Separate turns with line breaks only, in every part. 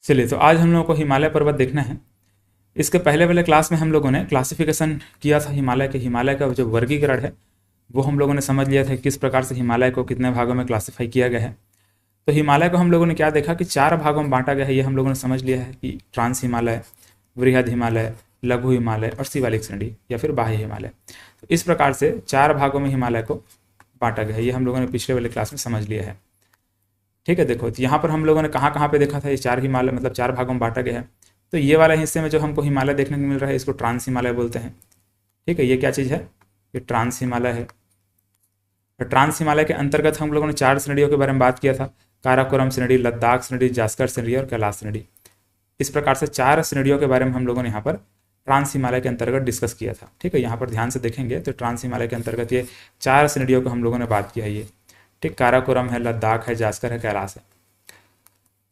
चलिए, तो आज हम लोगों को हिमालय पर्वत देखना है। इसके पहले वाले क्लास में हम लोगों ने क्लासिफिकेशन किया था हिमालय का जो वर्गीकरण है वो हम लोगों ने समझ लिया था किस प्रकार से हिमालय को कितने भागों में क्लासिफाई किया गया है। तो हिमालय को हम लोगों ने क्या देखा कि 4 भागों में बांटा गया है, ये हम लोगों ने समझ लिया है कि ट्रांस हिमालय, वृहद हिमालय, लघु हिमालय और शिवालिक श्रेणी या फिर बाह्य हिमालय। तो इस प्रकार से 4 भागों में हिमालय को बांटा गया है, ये हम लोगों ने पिछले वाले क्लास में समझ लिया है। ठीक है, देखो तो यहाँ पर हम लोगों ने कहाँ कहाँ पे देखा था, ये 4 हिमालय मतलब 4 भागों में बांटा गया है। तो ये वाला हिस्से में जो हमको हिमालय देखने को मिल रहा है इसको ट्रांस हिमालय बोलते हैं। ठीक है, ये क्या चीज़ है, ये ट्रांस हिमालय है। और ट्रांस हिमालय के अंतर्गत हम लोगों ने 4 श्रेणियों के बारे में बात किया था, काराकोरम श्रेणी, लद्दाख श्रेणी, जास्कर श्रेणी और कैलाश श्रेणी। इस प्रकार से 4 श्रेणियों के बारे में हम लोगों ने यहाँ पर ट्रांस हिमालय के अंतर्गत डिस्कस किया था। ठीक है, यहाँ पर ध्यान से देखेंगे तो ट्रांस हिमालय के अंतर्गत ये 4 श्रेणियों को हम लोगों ने बात किया है। ये ठीक, काराकोरम है, लद्दाख है, जास्कर है, कैलाश है।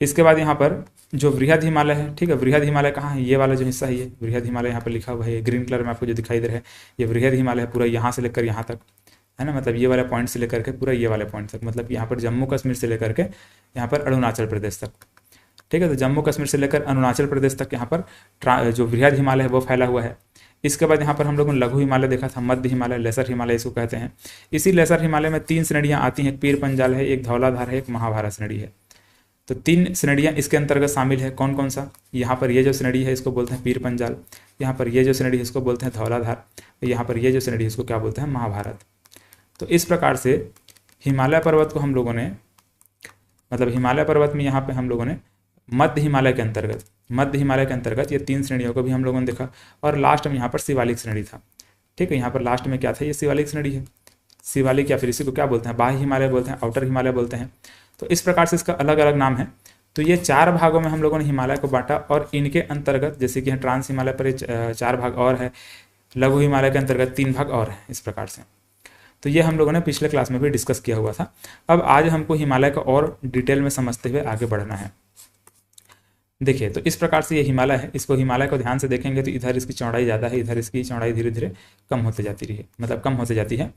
इसके बाद यहाँ पर जो वृहद हिमालय है, ठीक है, वृहद हिमालय कहाँ है, ये वाला जो हिस्सा है ये वृहद हिमालय यहाँ पर लिखा हुआ है, ग्रीन कलर में आपको जो दिखाई दे रहा है ये वृहद हिमालय है। पूरा यहाँ से लेकर यहाँ तक है ना, मतलब ये वाले पॉइंट से लेकर के पूरा ये वाले पॉइंट तक, मतलब यहाँ पर जम्मू कश्मीर से लेकर के यहाँ पर अरुणाचल प्रदेश तक। ठीक है, तो जम्मू कश्मीर से लेकर अरुणाचल प्रदेश तक यहाँ पर जो वृहद हिमालय है वो फैला हुआ है। इसके बाद यहाँ पर हम लोगों ने लघु हिमालय देखा था, मध्य हिमालय, लेसर हिमालय इसको कहते हैं। इसी लेसर हिमालय में 3 श्रेणियाँ आती हैं, एक पीर पंजाल है, एक धौलाधार है, एक महाभारत श्रेणी है। तो 3 श्रेणियाँ इसके अंतर्गत शामिल है। कौन कौन सा, यहाँ पर ये जो श्रेणी है इसको बोलते हैं पीर पंजाल, यहाँ पर ये जो श्रेणी है इसको बोलते हैं धौलाधार, यहाँ पर ये जो श्रेणी है इसको क्या बोलते हैं, महाभारत। तो इस प्रकार से हिमालय पर्वत को हम लोगों ने, मतलब हिमालय पर्वत में यहाँ पे हम लोगों ने मध्य हिमालय के अंतर्गत ये 3 श्रेणियों को भी हम लोगों ने देखा। और लास्ट में यहाँ पर शिवालिक श्रेणी था। ठीक है, यहाँ पर लास्ट में क्या था, ये शिवालिक श्रेणी है। शिवालिक या फिर इसी को क्या बोलते हैं, बाह्य हिमालय बोलते हैं, आउटर हिमालय बोलते हैं। तो इस प्रकार से इसका अलग अलग नाम है। तो ये 4 भागों में हम लोगों ने हिमालय को बांटा और इनके अंतर्गत जैसे कि ट्रांस हिमालय पर 4 भाग और है, लघु हिमालय के अंतर्गत 3 भाग और है, इस प्रकार से। तो ये हम लोगों ने पिछले क्लास में भी डिस्कस किया हुआ था। अब आज हमको हिमालय का और डिटेल में समझते हुए आगे बढ़ना है। देखिए, तो इस प्रकार से ये हिमालय है, इसको हिमालय को ध्यान से देखेंगे तो इधर इसकी चौड़ाई ज़्यादा है, इधर इसकी चौड़ाई धीरे धीरे कम होते जाती है।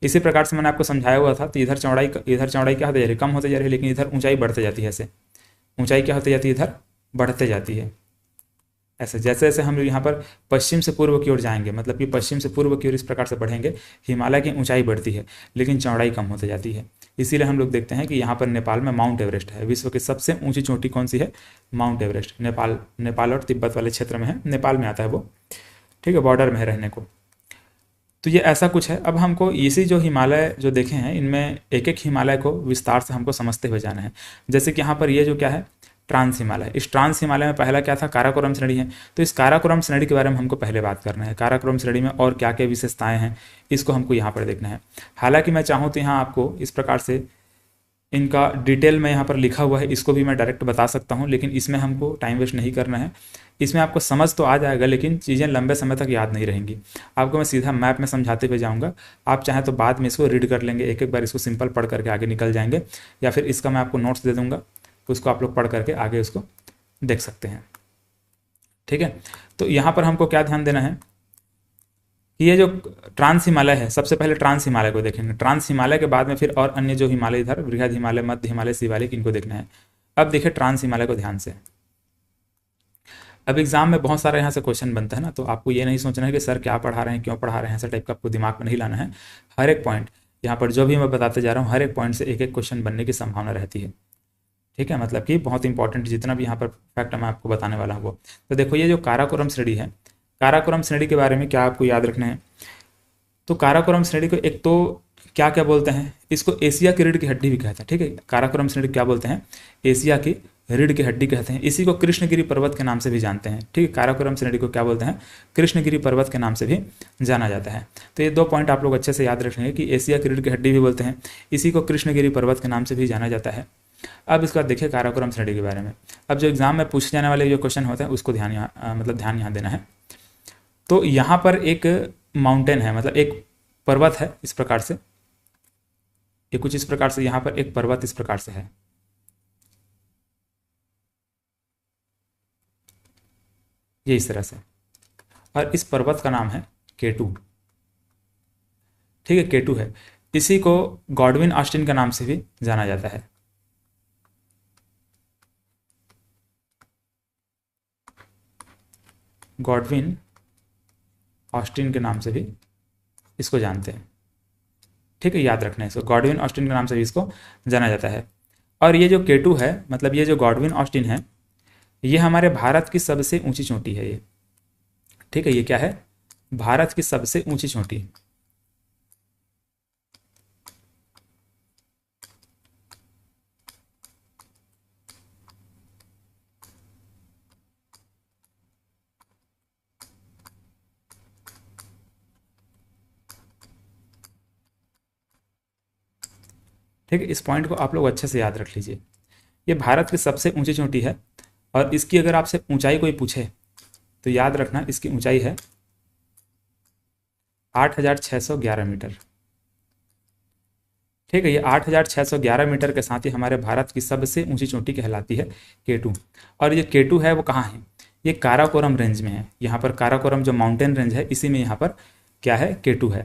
इसी प्रकार से मैंने आपको समझाया हुआ था, तो इधर चौड़ाई क्या होती जा रही है, कम होते जा रही है, लेकिन इधर ऊंचाई बढ़ते जाती है। ऐसे ऊंचाई क्या होती जाती है, इधर बढ़ते जाती है। ऐसे जैसे जैसे हम यहाँ पर पश्चिम से पूर्व की ओर जाएंगे, मतलब कि पश्चिम से पूर्व की ओर इस प्रकार से बढ़ेंगे, हिमालय की ऊंचाई बढ़ती है लेकिन चौड़ाई कम होती जाती है। इसीलिए हम लोग देखते हैं कि यहाँ पर नेपाल में माउंट एवरेस्ट है। विश्व की सबसे ऊंची चोटी कौन सी है, माउंट एवरेस्ट। नेपाल और तिब्बत वाले क्षेत्र में है, नेपाल में आता है वो। ठीक है, बॉर्डर में है रहने को। तो ये ऐसा कुछ है। अब हमको इसी जो हिमालय जो देखे हैं इनमें एक एक हिमालय को विस्तार से हमको समझते हुए जाना है। जैसे कि यहाँ पर ये जो क्या है, ट्रांस हिमालय। इस ट्रांस हिमालय में पहला क्या था, काराकोरम श्रेणी है। तो इस काराकोरम श्रेणी के बारे में हमको पहले बात करना है। काराकोरम श्रेणी में और क्या क्या विशेषताएं हैं इसको हमको यहाँ पर देखना है। हालांकि मैं चाहूँ तो यहाँ आपको इस प्रकार से इनका डिटेल में यहाँ पर लिखा हुआ है, इसको भी मैं डायरेक्ट बता सकता हूँ, लेकिन इसमें हमको टाइम वेस्ट नहीं करना है। इसमें आपको समझ तो आ जाएगा लेकिन चीज़ें लंबे समय तक याद नहीं रहेंगी। आपको मैं सीधा मैप में समझाते हुए जाऊँगा। आप चाहें तो बाद में इसको रीड कर लेंगे, एक एक बार इसको सिंपल पढ़ करके आगे निकल जाएंगे, या फिर इसका मैं आपको नोट्स दे दूँगा, उसको आप लोग पढ़ करके आगे उसको देख सकते हैं। ठीक है, तो यहाँ पर हमको क्या ध्यान देना है कि ये जो ट्रांस हिमालय है, सबसे पहले ट्रांस हिमालय को देखेंगे। ट्रांस हिमालय के बाद में फिर और अन्य जो हिमालय इधर वृहद हिमालय, मध्य हिमालय, शिवालिक, इनको देखना है। अब देखिए ट्रांस हिमालय को ध्यान से। अब एग्जाम में बहुत सारा यहाँ से क्वेश्चन बनता है ना, तो आपको ये नहीं सोचना है कि सर क्या पढ़ा रहे हैं, क्यों पढ़ा रहे हैं, ऐसा टाइप का आपको दिमाग में नहीं लाना है। हर एक पॉइंट यहाँ पर जो भी मैं बताते जा रहा हूँ, हर एक पॉइंट से एक एक क्वेश्चन बनने की संभावना रहती है। ठीक है, मतलब कि बहुत इंपॉर्टेंट जितना भी यहाँ पर फैक्ट मैं आपको बताने वाला हूँ वो। तो देखो ये जो काराकोरम श्रेणी है, काराकोरम श्रेणी के बारे में क्या आपको याद रखना है। तो काराकोरम श्रेणी को एक तो क्या क्या बोलते हैं, इसको एशिया की रीढ़ की हड्डी भी कहते हैं। ठीक है, काराकोरम श्रेणी क्या बोलते हैं, एशिया की रीढ़ की हड्डी कहते हैं। इसी को कृष्णगिरी पर्वत के नाम से भी जानते हैं। ठीक है, काराकोरम श्रेणी को क्या बोलते हैं, कृष्णगिरी पर्वत के नाम से भी जाना जाता है। तो ये 2 पॉइंट आप लोग अच्छे से याद रखेंगे कि एशिया की रीढ़ की हड्डी भी बोलते हैं, इसी को कृष्णगिरी पर्वत के नाम से भी जाना जाता है। अब इसका देखिए काराकोरम श्रेणी के बारे में। अब जो एग्जाम में पूछे जाने वाले जो क्वेश्चन होते हैं उसको ध्यान यहाँ देना है। तो यहाँ पर एक माउंटेन है, मतलब एक पर्वत है इस प्रकार से, ये कुछ इस प्रकार से, यहाँ पर एक पर्वत इस प्रकार से है। ये इस तरह से, और इस पर्वत का नाम है K2। ठीक है, K2 है। इसी को गॉडविन ऑस्टिन के नाम से भी जाना जाता है। गॉडविन ऑस्टिन के नाम से भी इसको जानते हैं। ठीक है, याद रखना है इसको, गॉडविन ऑस्टिन के नाम से भी इसको जाना जाता है। और ये जो केटू है, मतलब ये जो गॉडविन ऑस्टिन है, ये हमारे भारत की सबसे ऊंची चोटी है ये। ठीक है, ये क्या है? भारत की सबसे ऊंची चोटी। ठीक है, इस पॉइंट को आप लोग अच्छे से याद रख लीजिए। ये भारत की सबसे ऊंची चोटी है, और इसकी अगर आपसे ऊंचाई कोई पूछे तो याद रखना इसकी ऊंचाई है 8,611 मीटर। ठीक है, ये 8,611 मीटर के साथ ही हमारे भारत की सबसे ऊंची चोटी कहलाती है केटू। और ये केटू है वो कहाँ है? ये काराकोरम रेंज में है। यहाँ पर काराकोरम जो माउंटेन रेंज है, इसी में यहाँ पर क्या है? केटू है।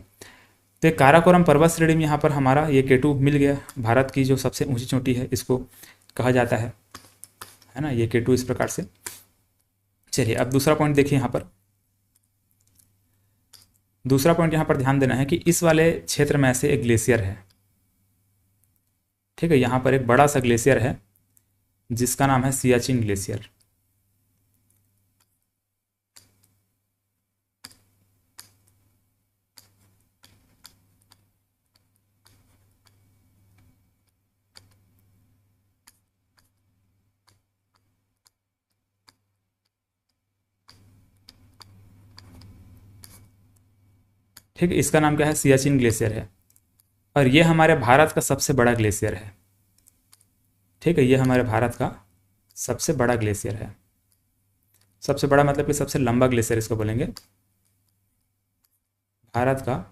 तो ये काराकोरम पर्वत श्रेणी में यहाँ पर हमारा ये केटू मिल गया। भारत की जो सबसे ऊंची चोटी है इसको कहा जाता है ना, ये केटू इस प्रकार से। चलिए अब दूसरा पॉइंट देखिए यहाँ पर। दूसरा पॉइंट यहाँ पर ध्यान देना है कि इस वाले क्षेत्र में ऐसे एक ग्लेशियर है। ठीक है, यहाँ पर एक बड़ा सा ग्लेशियर है जिसका नाम है सियाचिन ग्लेशियर। ठीक है, इसका नाम क्या है? सियाचिन ग्लेशियर है। और ये हमारे भारत का सबसे बड़ा ग्लेशियर है। ठीक है, ये हमारे भारत का सबसे बड़ा ग्लेशियर है। सबसे बड़ा मतलब कि सबसे लंबा ग्लेशियर इसको बोलेंगे। भारत का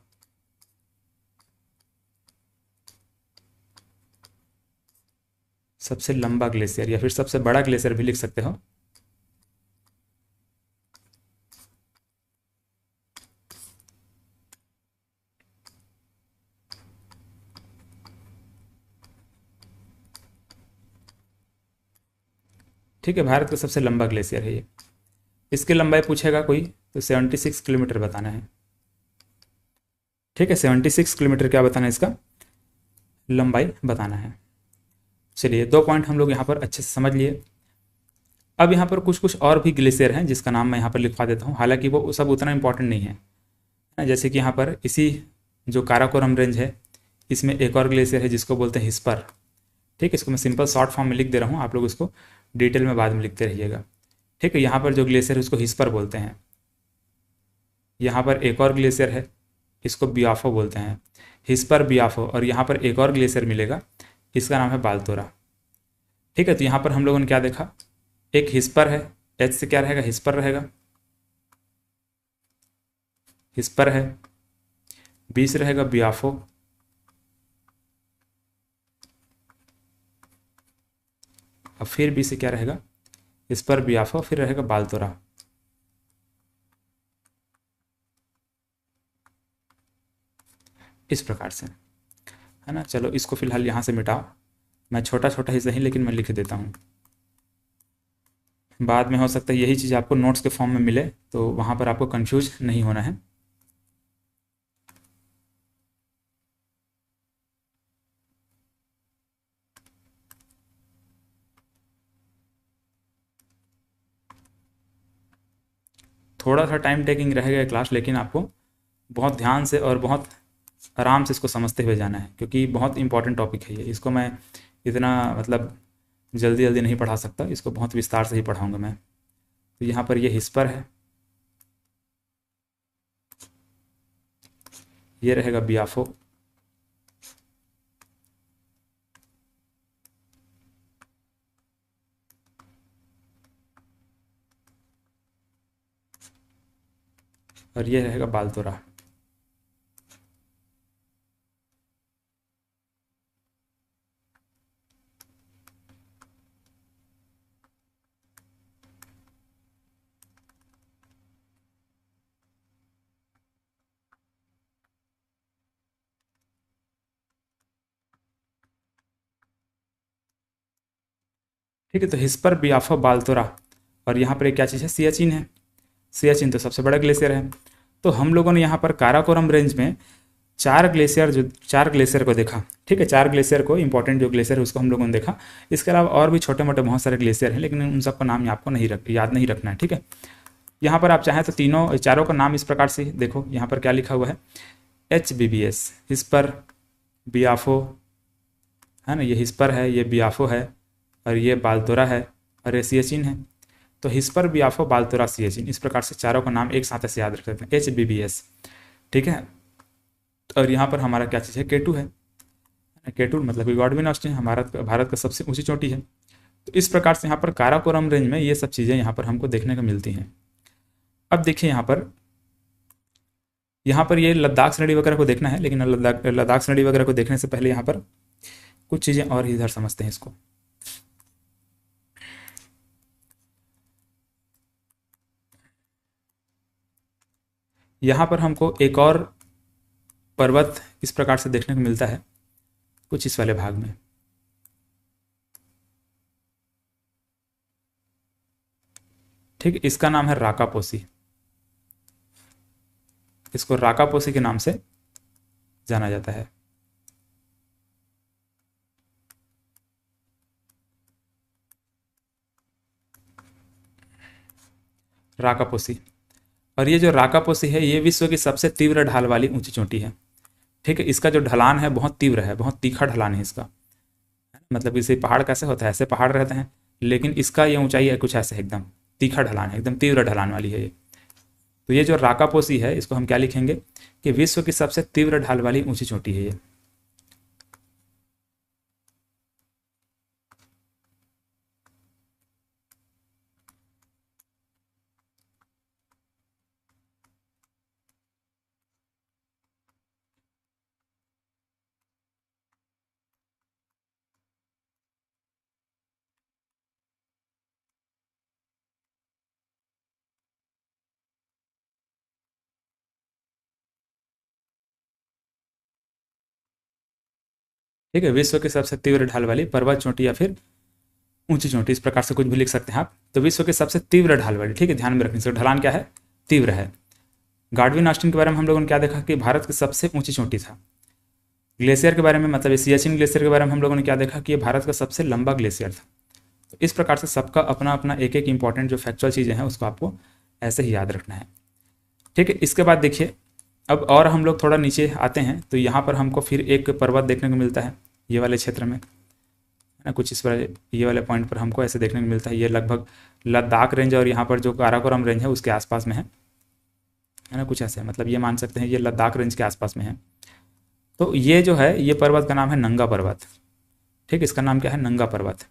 सबसे लंबा ग्लेशियर, या फिर सबसे बड़ा ग्लेशियर भी लिख सकते हो। ठीक है, भारत का सबसे लंबा ग्लेशियर है ये। इसकी लंबाई पूछेगा कोई तो 76 किलोमीटर बताना है। ठीक है, 76 किलोमीटर क्या बताना है? इसका लंबाई बताना है। चलिए, दो पॉइंट हम लोग यहाँ पर अच्छे से समझ लिए। अब यहाँ पर कुछ कुछ और भी ग्लेशियर हैं जिसका नाम मैं यहाँ पर लिखवा देता हूँ, हालांकि वो सब उतना इंपॉर्टेंट नहीं है ना। जैसे कि यहाँ पर इसी जो काराकोरम रेंज है, इसमें एक और ग्लेशियर है जिसको बोलते हैं हिस्पर। ठीक है, इसको मैं सिंपल शॉर्ट फॉर्म में लिख दे रहा हूँ, आप लोग इसको डिटेल में बाद में लिखते रहिएगा। ठीक है, यहाँ पर जो ग्लेशियर है उसको हिस्पर बोलते हैं। यहाँ पर एक और ग्लेशियर है, इसको बियाफो बोलते हैं, हिस्पर बियाफो। और यहाँ पर एक और ग्लेशियर मिलेगा, इसका नाम है बालतोरा। ठीक है, तो यहाँ पर हम लोगों ने क्या देखा? एक हिस्पर है, एच से क्या रहेगा? हिस्पर रहेगा, हिस्पर है। बी से रहेगा बियाफो, और फिर बी से क्या रहेगा? हिस्पर बियाफो, फिर रहेगा बालतोरा। इस प्रकार से, है ना। चलो इसको फिलहाल यहाँ से मिटाओ, मैं छोटा छोटा ही सही लेकिन मैं लिख देता हूँ। बाद में हो सकता है यही चीज़ आपको नोट्स के फॉर्म में मिले, तो वहाँ पर आपको कंफ्यूज नहीं होना है। थोड़ा सा टाइम टेकिंग रहेगा क्लास, लेकिन आपको बहुत ध्यान से और बहुत आराम से इसको समझते हुए जाना है, क्योंकि बहुत इंपॉर्टेंट टॉपिक है ये। इसको मैं इतना मतलब जल्दी जल्दी नहीं पढ़ा सकता, इसको बहुत विस्तार से ही पढ़ाऊँगा मैं। तो यहाँ पर ये हिस्पर है, ये रहेगा बियाफो, और ये रहेगा बालतोरा। ठीक है, तो हिस्पर बियाफो बालतोरा, और यहाँ पर एक क्या चीज़ है? सियाचिन है। सियाचिन तो सबसे बड़ा ग्लेशियर है। तो हम लोगों ने यहाँ पर काराकोरम रेंज में चार ग्लेशियर को देखा, ठीक है, चार ग्लेशियर को, इंपॉर्टेंट जो ग्लेशियर है उसको हम लोगों ने देखा। इसके अलावा और भी छोटे मोटे बहुत सारे ग्लेशियर हैं, लेकिन उन सबका नाम आपको याद नहीं रखना है, ठीक है। यहाँ पर आप चाहें तो चारों का नाम इस प्रकार से देखो, यहाँ पर क्या लिखा हुआ है, HBBS, हिस्पर, बियाफो, है ना, ये हिस्पर है, ये बियाफो है, और ये बाल्तोरा है, और ये सियाचिन है। तो हिस्पर, बियाफो, बाल्तोरा, सियाचिन, इस प्रकार से चारों का नाम एक साथ ऐसे याद रख सकते हैं, HBBS, ठीक है। और यहाँ पर हमारा क्या चीज़ है, K2 है। K2 मतलब कि गॉडविन ऑस्टिन भारत का सबसे ऊंची चोटी है। तो इस प्रकार से यहाँ पर काराकोरम रेंज में ये सब चीज़ें यहाँ पर हमको देखने को मिलती हैं। अब देखिए यहाँ पर ये लद्दाख श्रेणी वगैरह को देखना है, लेकिन लद्दाख श्रेणी वगैरह को देखने से पहले यहाँ पर कुछ चीज़ें और इधर समझते हैं इसको। यहाँ पर हमको एक और पर्वत इस प्रकार से देखने को मिलता है, कुछ इस वाले भाग में, ठीक, इसका नाम है राकापोसी। इसको राकापोसी के नाम से जाना जाता है। राकापोसी, और ये जो राकापोसी है ये विश्व की सबसे तीव्र ढाल वाली ऊंची चोटी है, ठीक है। इसका जो ढलान है बहुत तीव्र है, बहुत तीखा ढलान है इसका, मतलब इसे पहाड़ कैसे होता है, ऐसे पहाड़ रहते हैं, लेकिन इसका ये ऊंचाई है कुछ ऐसे, एकदम तीखा ढलान है, एकदम तीव्र ढलान वाली है ये। तो ये जो राकापोसी है इसको हम क्या लिखेंगे कि विश्व की सबसे तीव्र ढाल वाली ऊंची चोटी है ये। ठीक है, विश्व की सबसे तीव्र ढाल वाली पर्वत चोटी या फिर ऊंची चोटी, इस प्रकार से कुछ भी लिख सकते हैं आप। तो विश्व की सबसे तीव्र ढाल वाली, ठीक है, ध्यान में रखने से ढलान क्या है, तीव्र है। गाडविन ऑस्टिन के बारे में हम लोगों ने क्या देखा कि भारत की सबसे ऊंची चोटी था। ग्लेशियर के बारे में, मतलब सियाचिन ग्लेशियर के बारे में हम लोगों ने क्या देखा कि ये भारत का सबसे लंबा ग्लेशियर था। तो इस प्रकार से सबका अपना अपना एक एक इंपॉर्टेंट जो फैक्चुअल चीज़ें हैं उसको आपको ऐसे ही याद रखना है, ठीक है। इसके बाद देखिए अब और हम लोग थोड़ा नीचे आते हैं तो यहाँ पर हमको फिर एक पर्वत देखने को मिलता है, ये वाले क्षेत्र में, है ना, कुछ इस पर, ये वाले पॉइंट पर हमको ऐसे देखने को मिलता है। ये लगभग लद्दाख रेंज और यहाँ पर जो काराकोरम रेंज है उसके आसपास में है ना, कुछ ऐसे, मतलब ये मान सकते हैं ये लद्दाख रेंज के आसपास में है। तो ये जो है ये पर्वत का नाम है नंगा पर्वत, ठीक, इसका नाम क्या है, नंगा पर्वत।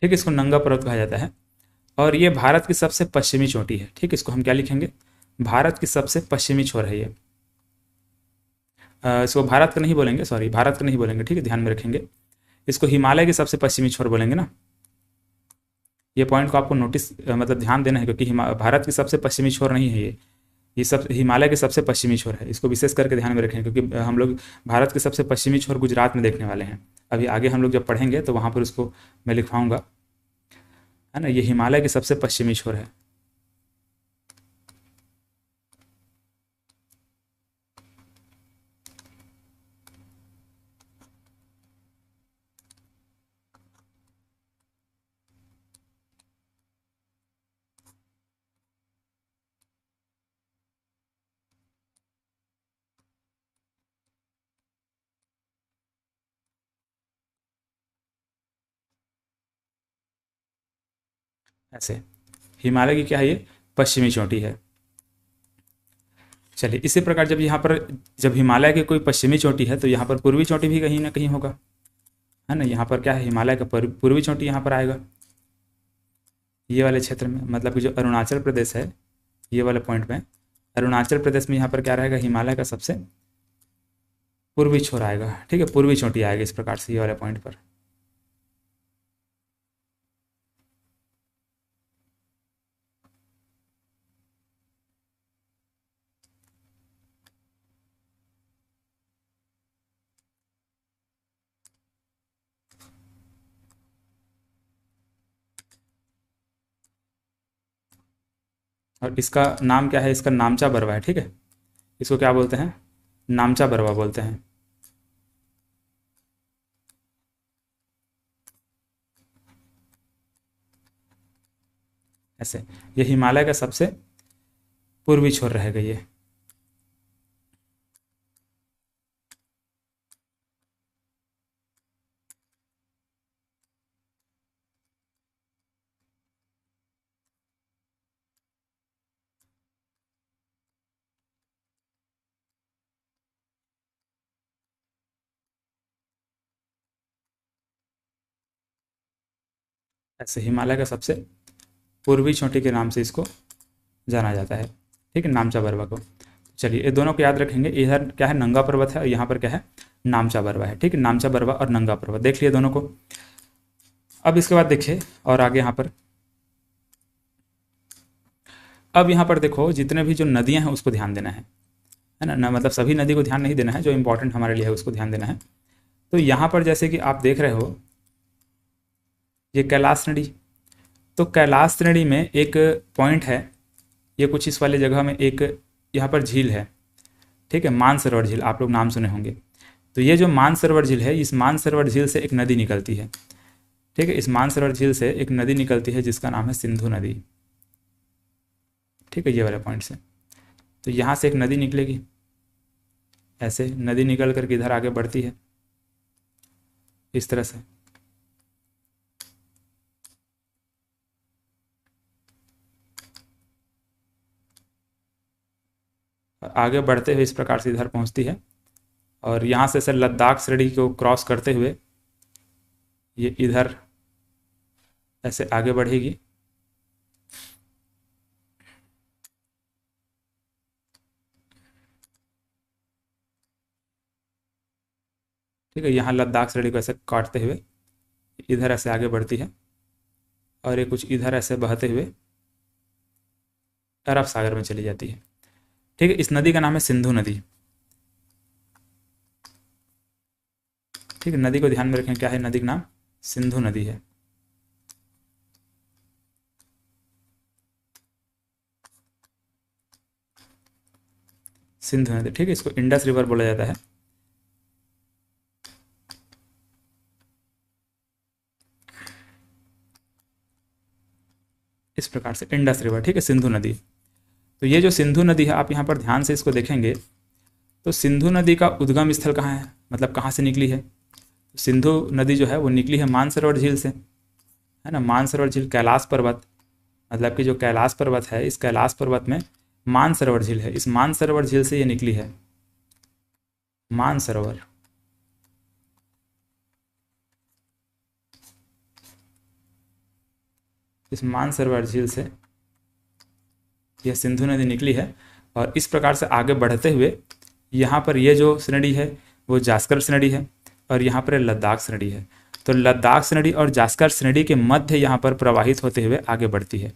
ठीक, इसको नंगा पर्वत कहा जाता है और ये भारत की सबसे पश्चिमी चोटी है, ठीक, इसको हम क्या लिखेंगे, भारत की सबसे पश्चिमी छोर है ये। इसको भारत का नहीं बोलेंगे, सॉरी, भारत का नहीं बोलेंगे, ठीक है, ध्यान में रखेंगे। इसको हिमालय की सबसे पश्चिमी छोर बोलेंगे ना, ये पॉइंट को आपको नोटिस, मतलब ध्यान देना है, क्योंकि भारत की सबसे पश्चिमी छोर नहीं है ये सब हिमालय की सबसे पश्चिमी छोर है। इसको विशेष करके ध्यान में रखें, क्योंकि हम लोग भारत की सबसे पश्चिमी छोर गुजरात में देखने वाले हैं। अभी आगे हम लोग जब पढ़ेंगे तो वहाँ पर उसको मैं लिखवाऊंगा, है ना, ये हिमालय की सबसे पश्चिमी छोर है। ऐसे हिमालय की क्या है ये, पश्चिमी चोटी है। चलिए, इसी प्रकार जब यहाँ पर, जब हिमालय की कोई पश्चिमी चोटी है तो यहाँ पर पूर्वी चोटी भी कहीं ना कहीं होगा, है ना। यहाँ पर क्या है, हिमालय का पूर्वी चोटी यहाँ पर आएगा, ये वाले क्षेत्र में, मतलब कि जो अरुणाचल प्रदेश है ये वाले पॉइंट में अरुणाचल प्रदेश में यहाँ पर क्या रहेगा, हिमालय का सबसे पूर्वी छोर आएगा, ठीक है, पूर्वी चोटी आएगी इस प्रकार से ये वाले पॉइंट पर। और इसका नाम क्या है, इसका नामचा बरवा है, ठीक है, इसको क्या बोलते हैं, नामचा बरवा बोलते हैं। ऐसे ये हिमालय का सबसे पूर्वी छोर रहेगा ये। ऐसे हिमालय का सबसे पूर्वी चोटी के नाम से इसको जाना जाता है, ठीक है, नामचा बरवा को। चलिए ये दोनों को याद रखेंगे, इधर क्या है, नंगा पर्वत है और यहाँ पर क्या है, नामचा बरवा है, ठीक है, नामचा बरवा और नंगा पर्वत देख लिए दोनों को। अब इसके बाद देखिए और आगे यहाँ पर, अब यहाँ पर देखो जितने भी जो नदियाँ हैं उसको ध्यान देना है ना, मतलब सभी नदी को ध्यान नहीं देना है, जो इंपॉर्टेंट हमारे लिए है उसको ध्यान देना है। तो यहाँ पर जैसे कि आप देख रहे हो ये कैलाश नदी, तो कैलाश नदी में एक पॉइंट है, ये कुछ इस वाले जगह में एक यहाँ पर झील है, ठीक है, मानसरोवर झील, आप लोग नाम सुने होंगे। तो ये जो मानसरोवर झील है, इस मानसरोवर झील से एक नदी निकलती है, ठीक है, इस मानसरोवर झील से एक नदी निकलती है जिसका नाम है सिंधु नदी, ठीक है, ये वाले पॉइंट से। तो यहाँ से एक नदी निकलेगी, ऐसे नदी निकल कर इधर आगे बढ़ती है इस तरह से, आगे बढ़ते हुए इस प्रकार से इधर पहुंचती है और यहाँ से सर लद्दाख श्रेणी को क्रॉस करते हुए ये इधर ऐसे आगे बढ़ेगी, ठीक है, यहाँ लद्दाख श्रेणी को ऐसे काटते हुए इधर ऐसे आगे बढ़ती है और ये कुछ इधर ऐसे बहते हुए अरब सागर में चली जाती है, ठीक है। इस नदी का नाम है सिंधु नदी, ठीक है, नदी को ध्यान में रखें, क्या है नदी का नाम, सिंधु नदी है। सिंधु नदी, ठीक है, इसको इंडस रिवर बोला जाता है। इस प्रकार से इंडस रिवर, ठीक है, सिंधु नदी। तो ये जो सिंधु नदी है, आप यहाँ पर ध्यान से इसको देखेंगे तो सिंधु नदी का उद्गम स्थल कहाँ है, मतलब कहाँ से निकली है। सिंधु नदी जो है वो निकली है मानसरोवर झील से, है ना, मानसरोवर झील कैलाश पर्वत, मतलब कि जो कैलाश पर्वत है, इस कैलाश पर्वत में मानसरोवर झील है, इस मानसरोवर झील से ये निकली है, मानसरोवर। इस मानसरोवर झील से यह सिंधु नदी निकली है और इस प्रकार से आगे बढ़ते हुए यहाँ पर ये जो श्रेणी है वो जास्कर श्रेणी है और यहाँ पर लद्दाख श्रेणी है। तो लद्दाख श्रेणी और जास्कर श्रेणी के मध्य यहाँ पर प्रवाहित होते हुए आगे बढ़ती है,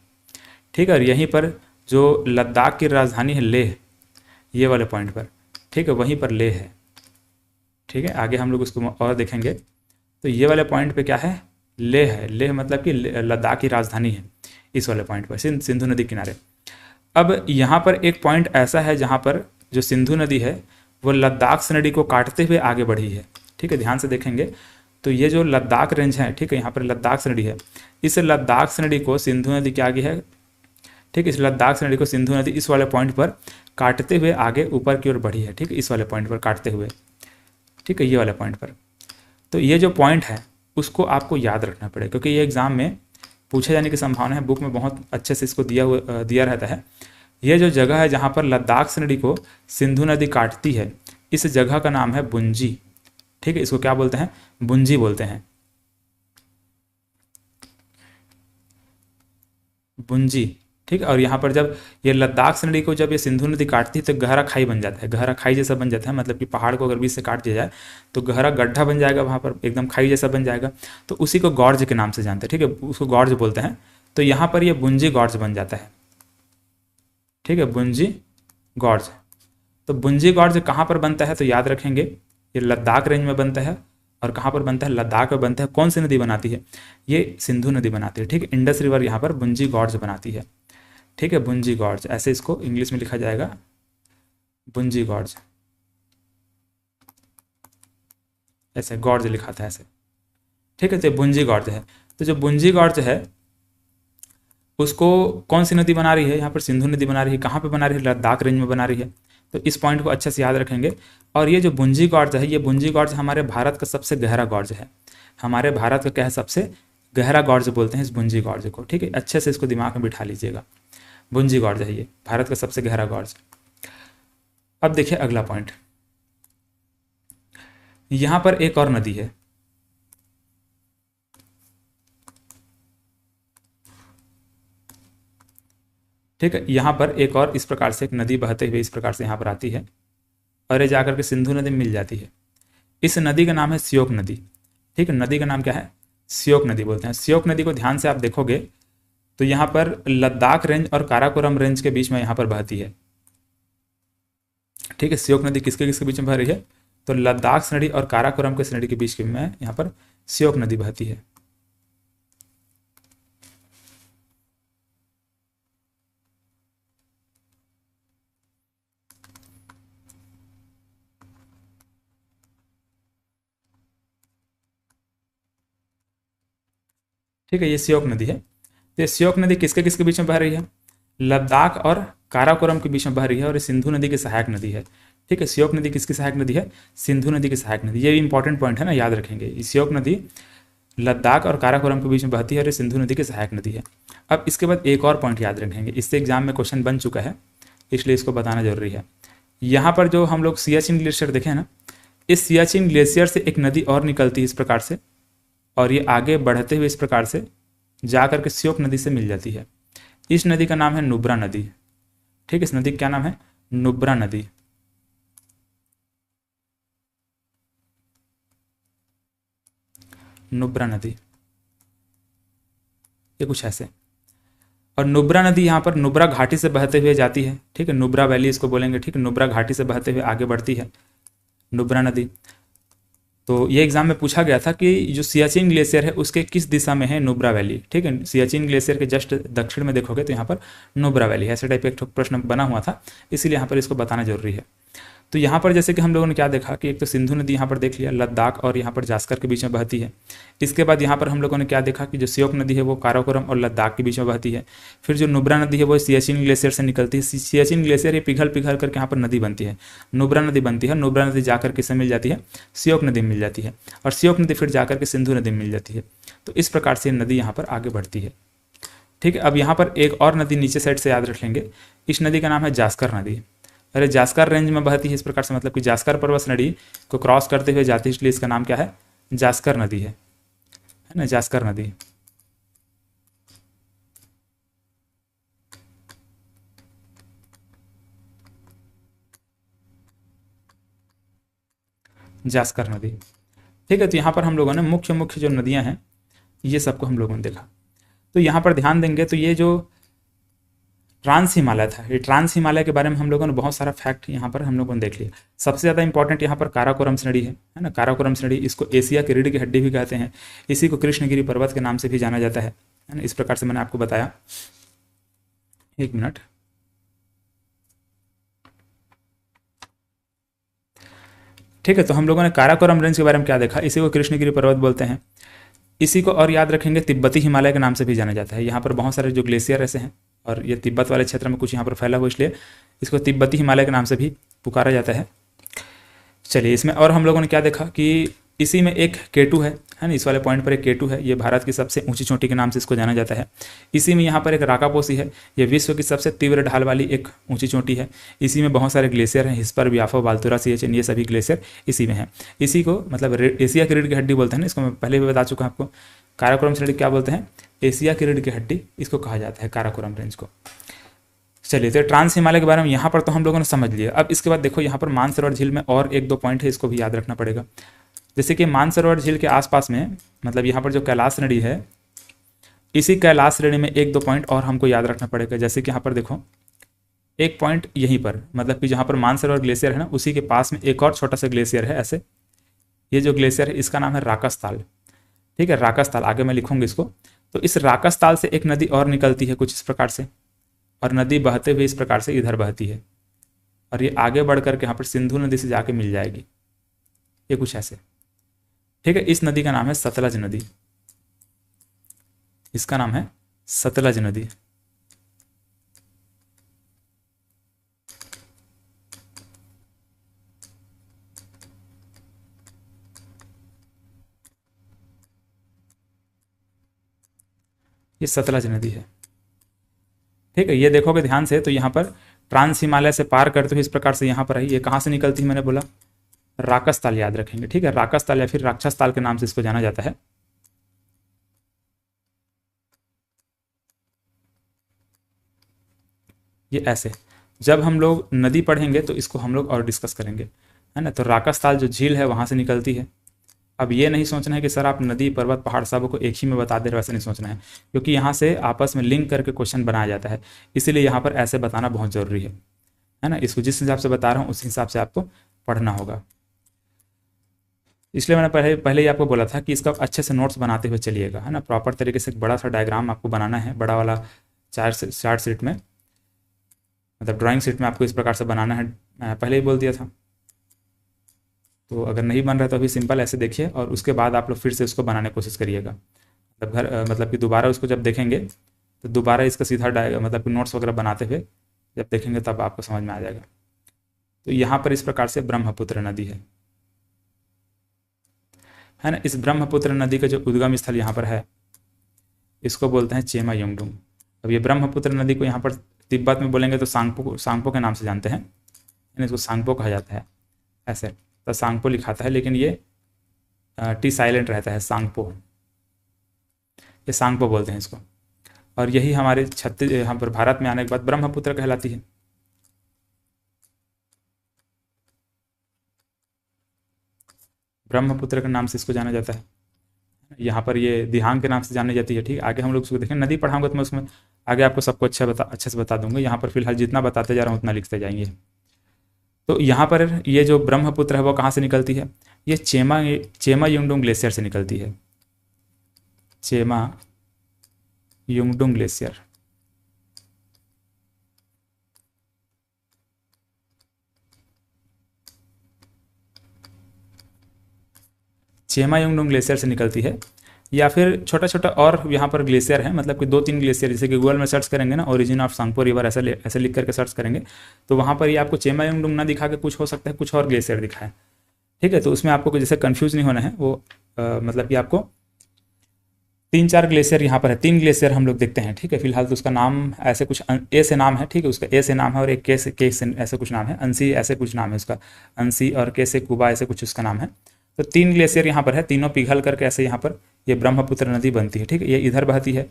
ठीक है, और यहीं पर जो लद्दाख की राजधानी है लेह, ये वाले पॉइंट पर, ठीक है, वहीं पर लेह है, ठीक है, आगे हम लोग उसको और देखेंगे। तो ये वाले पॉइंट पे क्या है, लेह है, लेह मतलब कि लद्दाख की राजधानी है इस वाले पॉइंट पर, सिंधु नदी किनारे। अब यहाँ पर एक पॉइंट ऐसा है जहाँ पर जो सिंधु नदी है वो लद्दाख नदी को काटते हुए आगे बढ़ी है, ठीक है, ध्यान से देखेंगे तो ये जो लद्दाख रेंज है, ठीक है, यहाँ पर लद्दाख नदी है, इस लद्दाख नदी को सिंधु नदी के आगे है, ठीक है, इस लद्दाख नदी को सिंधु नदी इस वाले पॉइंट पर काटते हुए आगे ऊपर की ओर बढ़ी है, ठीक है, इस वाले पॉइंट पर काटते हुए, ठीक है, ये वाले पॉइंट पर। तो ये जो पॉइंट है उसको आपको याद रखना पड़ेगा क्योंकि ये एग्जाम में पूछे जाने की संभावना है, बुक में बहुत अच्छे से इसको दिया रहता है। ये जो जगह है जहाँ पर लद्दाख नदी को सिंधु नदी काटती है, इस जगह का नाम है बुंजी, ठीक है, इसको क्या बोलते हैं, बुंजी बोलते हैं, बुंजी, ठीक है। और यहाँ पर जब ये लद्दाख से नदी को जब ये सिंधु नदी काटती है तो गहरा खाई बन जाता है, गहरा खाई जैसा बन जाता है, मतलब कि पहाड़ को अगर बीच से काट दिया जाए तो गहरा गड्ढा बन जाएगा, वहाँ पर एकदम खाई जैसा बन जाएगा, तो उसी को गॉर्ज के नाम से जानते हैं, ठीक है, उसको गॉर्ज बोलते हैं। तो यहाँ पर ये बुंजी गॉर्ज बन जाता है, ठीक है, बुंजी गॉर्ज। तो बुंजी गॉर्ज कहाँ पर बनता है तो याद रखेंगे ये लद्दाख रेंज में बनता है। और कहाँ पर बनता है, लद्दाख में बनता है। कौन सी नदी बनाती है, ये सिंधु नदी बनाती है, ठीक है। इंडस रिवर यहाँ पर बुंजी गॉर्ज बनाती है, ठीक है, बुंजी गॉर्ज, ऐसे इसको इंग्लिश में लिखा जाएगा, बुंजी गॉर्ज, ऐसे गॉर्ज लिखा था ऐसे, ठीक है। तो बुंजी गॉर्ज है। तो जो बुंजी गॉर्ज है उसको कौन सी नदी बना रही है, यहाँ पर सिंधु नदी बना रही है। कहाँ पे बना रही है, लद्दाख रेंज में बना रही है। तो इस पॉइंट को अच्छे से याद रखेंगे। और ये जो बुंजी गॉर्ज है, ये बुंजी गॉर्ज हमारे भारत का सबसे गहरा गॉर्ज है, हमारे भारत का क्या है, सबसे गहरा गॉर्ज बोलते हैं इस बुंजी गॉर्ज को, ठीक है। अच्छे से इसको दिमाग में बिठा लीजिएगा, बुंजी गॉर्ज है ये भारत का सबसे गहरा गॉर्ज। अब देखिए अगला पॉइंट, यहाँ पर एक और नदी है, ठीक है। यहाँ पर एक और इस प्रकार से एक नदी बहते हुए इस प्रकार से यहाँ पर आती है और ये जाकर के सिंधु नदी में मिल जाती है। इस नदी का नाम है श्योक नदी, ठीक है। नदी का नाम क्या है, श्योक नदी बोलते हैं। श्योक नदी को ध्यान से आप देखोगे तो यहाँ पर लद्दाख रेंज और काराकोरम रेंज के बीच में यहाँ पर बहती है, ठीक है। श्योक नदी किसके किसके बीच में बह रही है, तो लद्दाख से नदी और काराकोरम के नदी के बीच में यहाँ पर श्योक नदी बहती है। ठीक है, ये श्योक नदी है। तो ये श्योक नदी किसके किसके बीच में बह रही है, लद्दाख और काराकोरम के बीच में बह रही है और ये सिंधु नदी की सहायक नदी है, ठीक है। श्योक नदी किसकी सहायक नदी है, सिंधु नदी की सहायक नदी। ये भी इंपॉर्टेंट पॉइंट है ना, याद रखेंगे। ये श्योक नदी लद्दाख और काराकोरम के बीच में बहती है और ये सिंधु नदी की सहायक नदी है। अब इसके बाद एक और पॉइंट याद रखेंगे, इससे एग्जाम में क्वेश्चन बन चुका है इसलिए इसको बताना जरूरी है। यहाँ पर जो हम लोग सियाचिन ग्लेशियर देखें ना, इस सियाचिन ग्लेशियर से एक नदी और निकलती है इस प्रकार से, और ये आगे बढ़ते हुए इस प्रकार से जा करके श्योक नदी से मिल जाती है। इस नदी का नाम है नुब्रा नदी, ठीक है। इस नदी का क्या नाम है, नुब्रा नदी। नुब्रा नदी ये कुछ ऐसे। और नुब्रा नदी यहाँ पर नुब्रा घाटी से बहते हुए जाती है, ठीक है। नुब्रा वैली इसको बोलेंगे, ठीक है। नुब्रा घाटी से बहते हुए आगे बढ़ती है नुब्रा नदी। तो ये एग्जाम में पूछा गया था कि जो सियाचिन ग्लेशियर है उसके किस दिशा में है नुब्रा वैली, ठीक है। सियाचिन ग्लेशियर के जस्ट दक्षिण में देखोगे तो यहाँ पर नुब्रा वैली है, ऐसे टाइप एक प्रश्न बना हुआ था, इसीलिए यहाँ पर इसको बताना जरूरी है। तो यहाँ पर जैसे कि हम लोगों ने क्या देखा कि एक तो सिंधु नदी यहाँ पर देख लिया, लद्दाख और यहाँ पर जास्कर के बीच में बहती है। इसके बाद यहाँ पर हम लोगों ने क्या देखा कि जो श्योक नदी है वो काराकोरम और लद्दाख के बीच में बहती है। फिर जो नुब्रा नदी है वो सियाचिन ग्लेशियर से निकलती है। सियाचिन ग्लेशियर ये पिघल पिघल करके यहाँ पर नदी बनती है, नुब्रा नदी बनती है। नुब्रा नदी जाकर किससे मिल जाती है, श्योक नदी मिल जाती है, और श्योक नदी फिर जाकर के सिंधु नदी मिल जाती है। तो इस प्रकार से नदी यहाँ पर आगे बढ़ती है, ठीक है। अब यहाँ पर एक और नदी नीचे साइड से याद रख लेंगे, इस नदी का नाम है जास्कर नदी। अरे जास्कर रेंज में बहती है इस प्रकार से, मतलब कि जास्कर पर्वत नदी को क्रॉस करते हुए जाती है, इसलिए इसका नाम क्या है, जास्कर नदी है ना, जास्कर नदी। जास्कर नदी, ठीक है। तो यहाँ पर हम लोगों ने मुख्य मुख्य जो नदियाँ हैं ये सबको हम लोगों ने देखा। तो यहाँ पर ध्यान देंगे तो ये जो ट्रांस हिमालय था, ये ट्रांस हिमालय के बारे में हम लोगों ने बहुत सारा फैक्ट यहाँ पर हम लोगों ने देख लिया। सबसे ज़्यादा इंपॉर्टेंट यहाँ पर काराकोरम नदी है ना। काराकोरम नदी, इसको एशिया की रीढ़ की हड्डी भी कहते हैं, इसी को कृष्णगिरी पर्वत के नाम से भी जाना जाता है ना। इस प्रकार से मैंने आपको बताया। एक मिनट, ठीक है। तो हम लोगों ने काराकोरम रेंज के बारे में क्या देखा, इसी को कृष्णगिरी पर्वत बोलते हैं। इसी को और याद रखेंगे तिब्बती हिमालय के नाम से भी जाना जाता है। यहाँ पर बहुत सारे जो ग्लेशियर ऐसे हैं और ये तिब्बत वाले क्षेत्र में कुछ यहाँ पर फैला हुआ, इसलिए इसको तिब्बती हिमालय के नाम से भी पुकारा जाता है। चलिए, इसमें और हम लोगों ने क्या देखा कि इसी में एक केटू है ना, इस वाले पॉइंट पर एक केटू है, ये भारत की सबसे ऊंची चोटी के नाम से इसको जाना जाता है। इसी में यहाँ पर एक राकापोसी है, ये विश्व की सबसे तीव्र ढाल वाली एक ऊंची चोटी है। इसी में बहुत सारे ग्लेशियर हैं, हिस्पर, ब्याफो, बाल्तोरा, सियाचिन, ये सभी ग्लेशियर इसी में हैं। इसी को मतलब एशिया की रीढ़ की हड्डी बोलते हैं ना, इसको मैं पहले भी बता चुका हूँ आपको। काराकोरम नदी क्या बोलते हैं, एशिया की रीढ़ की हड्डी इसको कहा जाता है, काराकोरम रेंज को। चलिए, तो ट्रांस हिमालय के बारे में यहाँ पर तो हम लोगों ने समझ लिया। अब इसके बाद देखो यहाँ पर मानसरोवर झील में और एक दो पॉइंट है, इसको भी याद रखना पड़ेगा। जैसे कि मानसरोवर झील के आसपास में, मतलब यहाँ पर जो कैलाश नदी है, इसी कैलाश श्रेणी में एक दो पॉइंट और हमको याद रखना पड़ेगा। जैसे कि यहाँ पर देखो एक पॉइंट यहीं पर, मतलब कि जहाँ पर मानसरोवर ग्लेशियर है ना, उसी के पास में एक और छोटा सा ग्लेशियर है ऐसे। ये जो ग्लेशियर है इसका नाम है राकसताल, ठीक है, राकसताल, आगे मैं लिखूंगा इसको। तो इस राकसताल से एक नदी और निकलती है कुछ इस प्रकार से, और नदी बहते हुए इस प्रकार से इधर बहती है, और ये आगे बढ़ करके यहाँ पर सिंधु नदी से जाके मिल जाएगी, ये कुछ ऐसे, ठीक है। इस नदी का नाम है सतलज नदी, इसका नाम है सतलज नदी। ये सतलज नदी है, ठीक है। ये देखोगे ध्यान से तो यहाँ पर ट्रांस हिमालय से पार करते हुए इस प्रकार से यहाँ पर आई। ये कहाँ से निकलती है, मैंने बोला राकसताल, याद रखेंगे, ठीक है। राकसताल या फिर राक्षस ताल के नाम से इसको जाना जाता है। ये ऐसे, जब हम लोग नदी पढ़ेंगे तो इसको हम लोग और डिस्कस करेंगे, है ना। तो राकसताल जो झील है वहाँ से निकलती है। अब ये नहीं सोचना है कि सर आप नदी पर्वत पहाड़ सब को एक ही में बता दे रहे, वैसे नहीं सोचना है, क्योंकि यहाँ से आपस में लिंक करके क्वेश्चन बनाया जाता है, इसीलिए यहाँ पर ऐसे बताना बहुत ज़रूरी है ना। इसको जिस हिसाब से बता रहा हूँ उस हिसाब से आपको पढ़ना होगा। इसलिए मैंने पहले ही आपको बोला था कि इसका अच्छे से नोट्स बनाते हुए चलिएगा, है ना। प्रॉपर तरीके से एक बड़ा सा डायग्राम आपको बनाना है, बड़ा वाला चार्ट शीट में, मतलब ड्राइंग शीट में आपको इस प्रकार से बनाना है। मैं पहले ही बोल दिया था, तो अगर नहीं बन रहा तो अभी सिंपल ऐसे देखिए, और उसके बाद आप लोग फिर से उसको बनाने की कोशिश करिएगा। मतलब कि दोबारा उसको जब देखेंगे तो दोबारा इसका सीधा मतलब कि नोट्स वगैरह बनाते हुए जब देखेंगे तब आपको समझ में आ जाएगा। तो यहाँ पर इस प्रकार से ब्रह्मपुत्र नदी है ना। इस ब्रह्मपुत्र नदी का जो उद्गम स्थल यहाँ पर है इसको बोलते हैं चेमा युंगडुंग। अब ये ब्रह्मपुत्र नदी को यहाँ पर तिब्बत में बोलेंगे तो सांगपो के नाम से जानते हैं, यानी इसको सांगपो कहा जाता है ऐसे, तो सांगपो लिखाता है, लेकिन ये टी साइलेंट रहता है, सांगपो, ये सांगपो बोलते हैं इसको। और यही हमारे यहाँ पर भारत में आने के बाद ब्रह्मपुत्र कहलाती है। ब्रह्मपुत्र के नाम से इसको जाना जाता है। यहाँ पर ये दिहांग के नाम से जानी जाती है, ठीक है। आगे हम लोग उसको देखें, नदी पढ़ाऊंगा तो मैं उसमें आगे आपको सबको अच्छे से बता दूंगा। यहाँ पर फिलहाल जितना बताते जा रहा हूँ उतना लिखते जाएंगे। तो यहाँ पर ये जो ब्रह्मपुत्र है वो कहाँ से निकलती है, ये चेमा युंगडुंग ग्लेशियर से निकलती है, चेमा युंगडुंग ग्लेशियर। चेमा युंगडुंग ग्लेशियर से निकलती है, या फिर छोटा छोटा और यहाँ पर ग्लेशियर है, मतलब कि 2-3 ग्लेशियर, जैसे कि गूगल में सर्च करेंगे ना, ओरिजिन ऑफ सांगपो रिवर ऐसे लिख करके सर्च करेंगे तो वहाँ पर ये आपको चेमा युंगडुंग ना दिखा के कुछ हो सकता है कुछ और ग्लेशियर दिखाए, ठीक है। तो उसमें आपको जैसे कन्फ्यूज नहीं होना है, वो मतलब कि आपको 3-4 ग्लेशियर यहाँ पर है, 3 ग्लेशियर हम लोग देखते हैं, ठीक है। फिलहाल तो उसका नाम ऐसे कुछ ए से नाम है, ठीक है, उसका ए से नाम है, और एक के से ऐसे कुछ नाम है, अंसी ऐसे कुछ नाम है उसका, अंसी, और के से कुबा ऐसे कुछ उसका नाम है। तो 3 ग्लेशियर यहाँ पर है, तीनों पिघल करके ऐसे यहाँ पर ये ब्रह्मपुत्र नदी बनती है, ठीक है। ये इधर बहती है,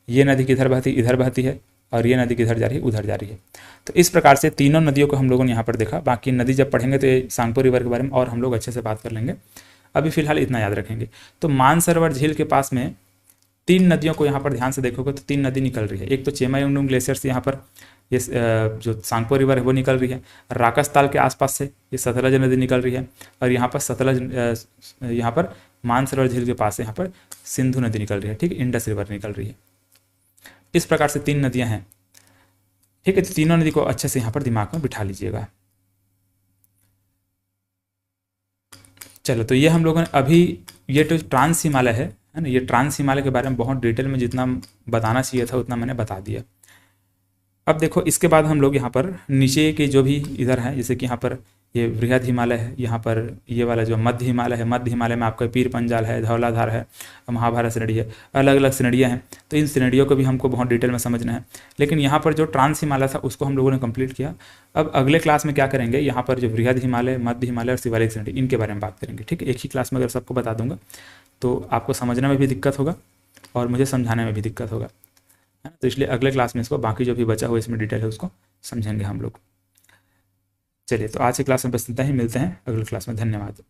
ये नदी किधर बहती है, इधर बहती है, और ये नदी किधर जा रही है, उधर जा रही है। तो इस प्रकार से तीनों नदियों को हम लोगों ने यहाँ पर देखा। बाकी नदी जब पढ़ेंगे तो ये सांगपो रिवर के बारे में और हम लोग अच्छे से बात कर लेंगे, अभी फिलहाल इतना याद रखेंगे। तो मानसरोवर झील के पास में 3 नदियों को यहाँ पर ध्यान से देखोगे तो 3 नदी निकल रही है। एक तो चेमा युंगडुंग ग्लेशियर से यहाँ पर ये जो सांगपो रिवर है वो निकल रही है, राकसताल के आसपास से ये सतलज नदी निकल रही है, और यहाँ पर यहाँ पर मानसरोवर झील के पास से यहाँ पर सिंधु नदी निकल रही है, ठीक है, इंडस रिवर निकल रही है। इस प्रकार से 3 नदियाँ हैं, ठीक है। तो तीनों नदी को अच्छे से यहाँ पर दिमाग में बिठा लीजिएगा। चलो, तो ये हम लोगों ने अभी ये तो ट्रांस हिमालय है ना, ये ट्रांस हिमालय के बारे में बहुत डिटेल में जितना बताना चाहिए था उतना मैंने बता दिया। अब देखो इसके बाद हम लोग यहाँ पर नीचे के जो भी इधर है, जैसे कि यहाँ पर ये बृहद हिमालय है, यहाँ पर ये वाला जो मध्य हिमालय है, मध्य हिमालय में आपका पीर पंजाल है, धौलाधार है, महाभारत श्रेणी है, अलग अलग श्रेणियाँ हैं। तो इन श्रेणियों को भी हमको बहुत डिटेल में समझना है। लेकिन यहाँ पर जो ट्रांस हिमालय था उसको हम लोगों ने कंप्लीट किया। अब अगले क्लास में क्या करेंगे, यहाँ पर जो बृहद हिमालय, मध्य हिमालय और शिवालिक श्रेणी, इनके बारे में बात करेंगे, ठीक है। एक ही क्लास में अगर सबको बता दूंगा तो आपको समझने में भी दिक्कत होगा और मुझे समझाने में भी दिक्कत होगा, है ना। तो इसलिए अगले क्लास में इसको बाकी जो भी बचा हुआ इसमें डिटेल है उसको समझेंगे हम लोग। चलिए, तो आज की क्लास में बस इतना ही, मिलते हैं अगले क्लास में। धन्यवाद।